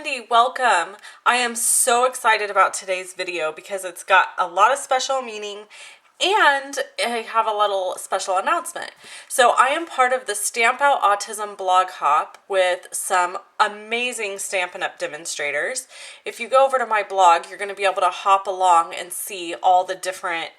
Wendy, welcome. I am so excited about today's video because it's got a lot of special meaning and I have a little special announcement. So I am part of the Stamp Out Autism blog hop with some amazing Stampin' Up! Demonstrators. If you go over to my blog, you're going to be able to hop along and see all the different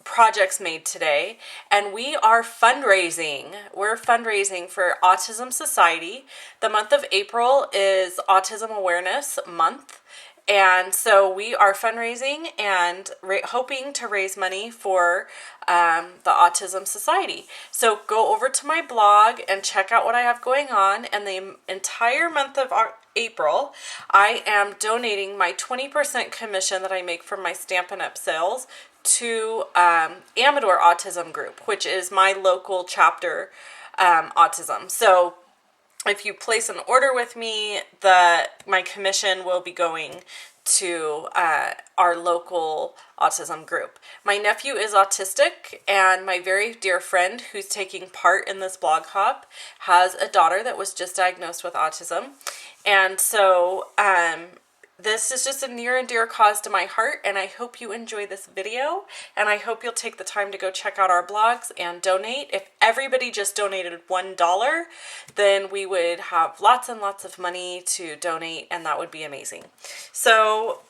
projects made today, and we are fundraising. We're fundraising for Autism Society. The month of April is Autism Awareness Month, and so we are fundraising and hoping to raise money for the Autism Society. So go over to my blog and check out what I have going on. And the entire month of April, I am donating my 20% commission that I make from my Stampin' Up! Sales to Amador Autism Group, which is my local chapter autism. So if you place an order with me, my commission will be going to our local autism group. My nephew is autistic, and my very dear friend who's taking part in this blog hop has a daughter that was just diagnosed with autism. And so this is just a near and dear cause to my heart, and I hope you enjoy this video, and I hope you'll take the time to go check out our blogs and donate. If everybody just donated $1, then we would have lots and lots of money to donate, and that would be amazing. So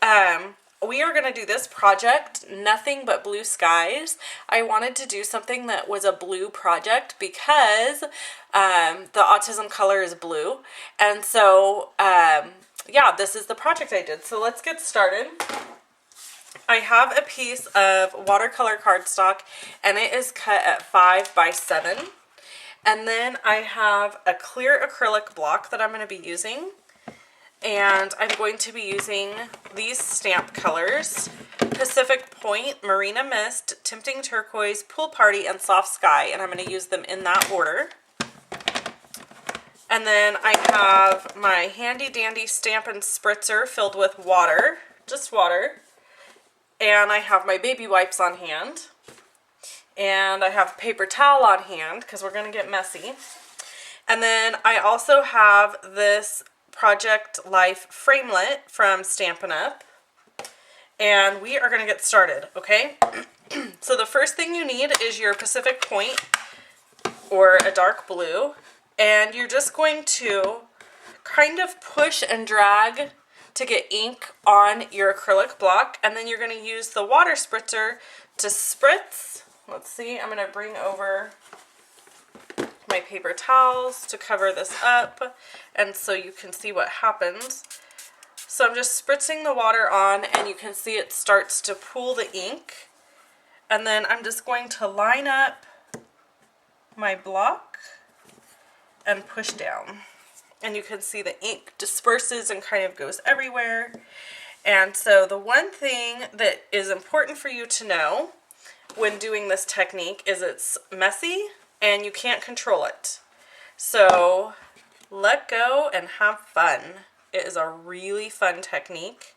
we are going to do this project, Nothing But Blue Skies. I wanted to do something that was a blue project because the autism color is blue, and so yeah, this is the project I did. So let's get started. I have a piece of watercolor cardstock, and it is cut at 5 by 7. And then I have a clear acrylic block that I'm going to be using. And I'm going to be using these stamp colors: Pacific Point, Marina Mist, Tempting Turquoise, Pool Party, and Soft Sky. And I'm going to use them in that order. And then I have my handy dandy Stampin' Spritzer filled with water, just water. And I have my baby wipes on hand. And I have paper towel on hand because we're going to get messy. And then I also have this Project Life framelit from Stampin' Up! And we are going to get started, okay? So the first thing you need is your Pacific Point, or a dark blue. And you're just going to kind of push and drag to get ink on your acrylic block. And then you're going to use the water spritzer to spritz. Let's see, I'm going to bring over my paper towels to cover this up, and so you can see what happens. So I'm just spritzing the water on, and you can see it starts to pool the ink. And then I'm just going to line up my block and push down, and you can see the ink disperses and kind of goes everywhere. And so the one thing that is important for you to know when doing this technique is it's messy and you can't control it. So let go and have fun. It is a really fun technique,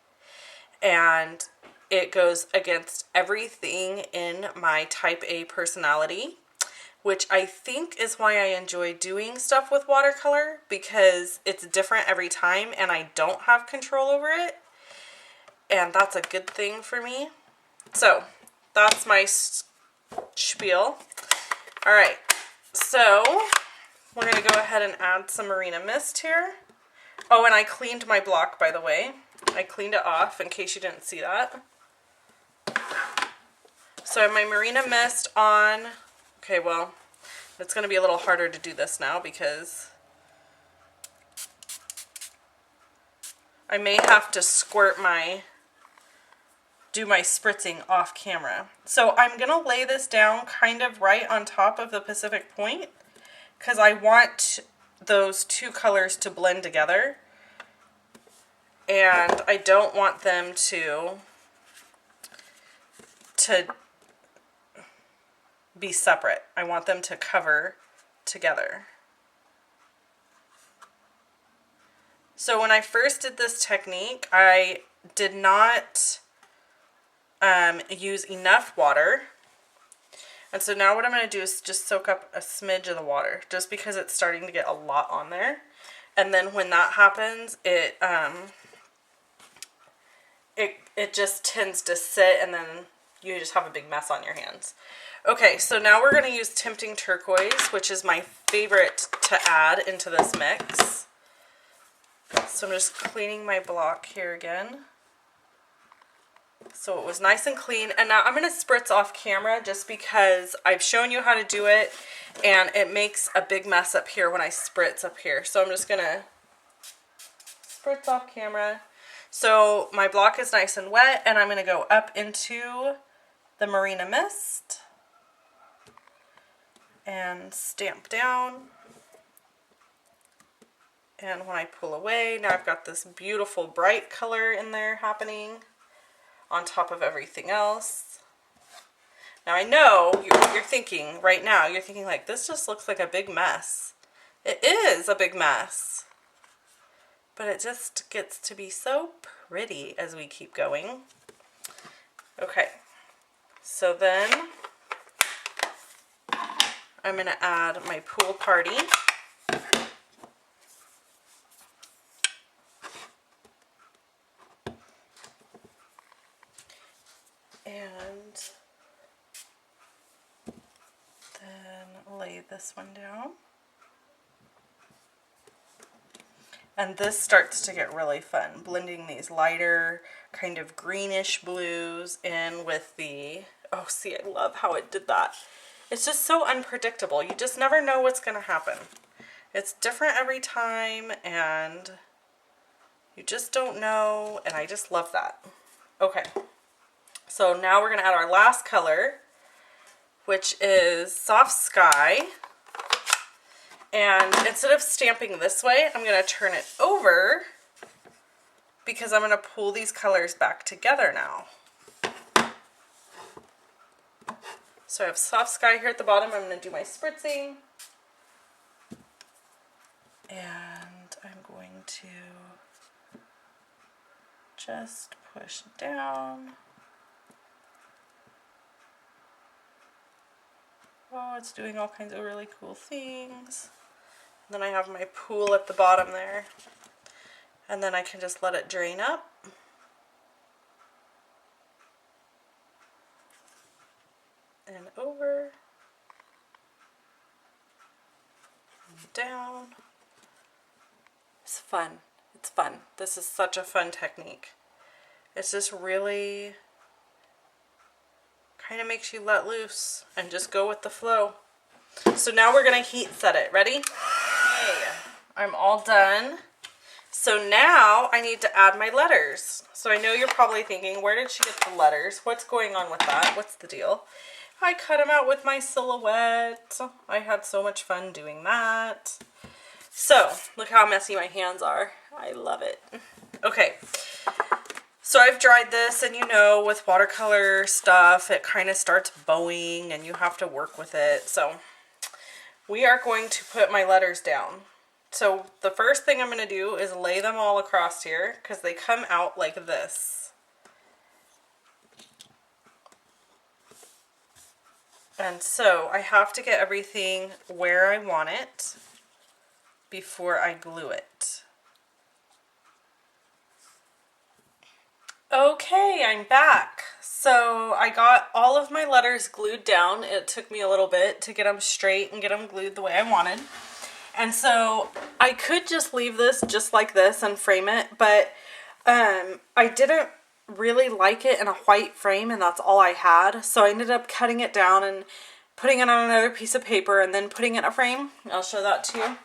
and it goes against everything in my type A personality, which I think is why I enjoy doing stuff with watercolor, because it's different every time and I don't have control over it, and that's a good thing for me. So that's my spiel. Alright, so we're going to go ahead and add some Marina Mist here. Oh, and I cleaned my block, by the way. I cleaned it off in case you didn't see that. So I have my Marina Mist on. Okay, well, it's going to be a little harder to do this now because I may have to do my spritzing off camera. So I'm going to lay this down kind of right on top of the Pacific Point because I want those two colors to blend together, and I don't want them to be separate. I want them to cover together. So when I first did this technique, I did not use enough water. And so now what I'm going to do is just soak up a smidge of the water, just because it's starting to get a lot on there. And then when that happens, it just tends to sit, and then you just have a big mess on your hands. Okay, so now we're going to use Tempting Turquoise, which is my favorite to add into this mix. So I'm just cleaning my block here again. So it was nice and clean. And now I'm going to spritz off camera just because I've shown you how to do it, and it makes a big mess up here when I spritz up here. So I'm just going to spritz off camera. So my block is nice and wet, and I'm going to go up into the Marina Mist and stamp down. And when I pull away, now I've got this beautiful bright color in there happening on top of everything else. Now I know you're thinking right now, you're thinking like, this just looks like a big mess. It is a big mess. But it just gets to be so pretty as we keep going. Okay, so then I'm going to add my Pool Party. And then lay this one down. And this starts to get really fun, blending these lighter kind of greenish blues in with the, oh, see, I love how it did that. It's just so unpredictable. You just never know what's going to happen. It's different every time, and you just don't know, and I just love that. Okay, so now we're going to add our last color, which is Soft Sky. And instead of stamping this way, I'm going to turn it over because I'm going to pull these colors back together now. So I have Soft Sky here at the bottom. I'm going to do my spritzing. And I'm going to just push down. Oh, it's doing all kinds of really cool things. Then I have my pool at the bottom there. And then I can just let it drain up. And over. And down. It's fun. It's fun. This is such a fun technique. It's just really kind of makes you let loose and just go with the flow. So now we're going to heat set it. Ready? Okay, I'm all done. So now I need to add my letters. So I know you're probably thinking, where did she get the letters? What's going on with that? What's the deal? I cut them out with my silhouette. I had so much fun doing that. So look how messy my hands are. I love it. Okay. So I've dried this, and you know, with watercolor stuff, it kind of starts bowing and you have to work with it. So we are going to put my letters down. So the first thing I'm going to do is lay them all across here because they come out like this. And so I have to get everything where I want it before I glue it. Okay, I'm back. So I got all of my letters glued down. It took me a little bit to get them straight and get them glued the way I wanted. And so I could just leave this just like this and frame it, but I didn't really like it in a white frame, and that's all I had. So I ended up cutting it down and putting it on another piece of paper and then putting it in a frame. I'll show that to you.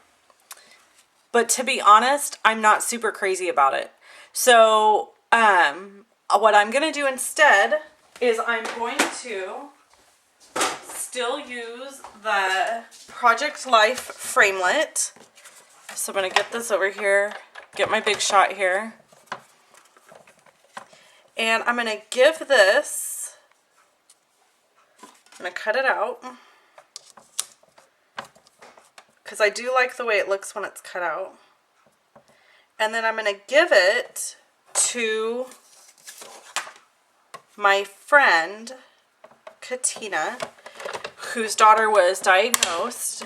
But to be honest, I'm not super crazy about it. So what I'm going to do instead is I'm going to still use the Project Life framelit. So I'm going to get this over here, get my big shot here. And I'm going to give this, I'm going to cut it out because I do like the way it looks when it's cut out. And then I'm going to give it to my friend Katina, whose daughter was diagnosed,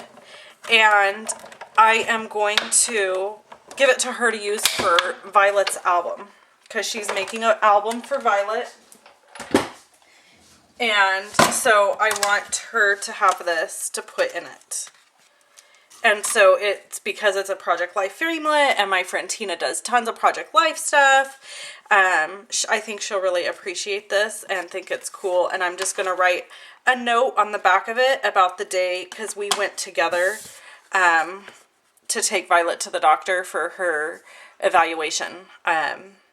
and I am going to give it to her to use for Violet's album, because she's making an album for Violet. And so I want her to have this to put in it. And so it's because it's a Project Life Framelit, and my friend Tina does tons of Project Life stuff. I think she'll really appreciate this and think it's cool. And I'm just going to write a note on the back of it about the day, because we went together to take Violet to the doctor for her evaluation.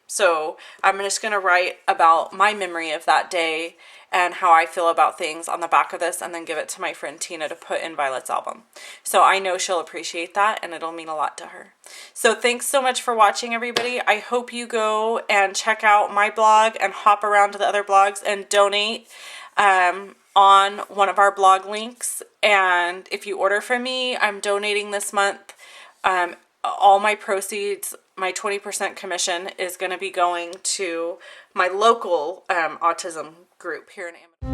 So I'm just going to write about my memory of that day and how I feel about things on the back of this, and then give it to my friend Tina to put in Violet's album. So I know she'll appreciate that, and it'll mean a lot to her. So thanks so much for watching, everybody. I hope you go and check out my blog and hop around to the other blogs and donate on one of our blog links. And if you order from me, I'm donating this month. All my proceeds, my 20% commission, is going to be going to my local autism group here in Amarillo.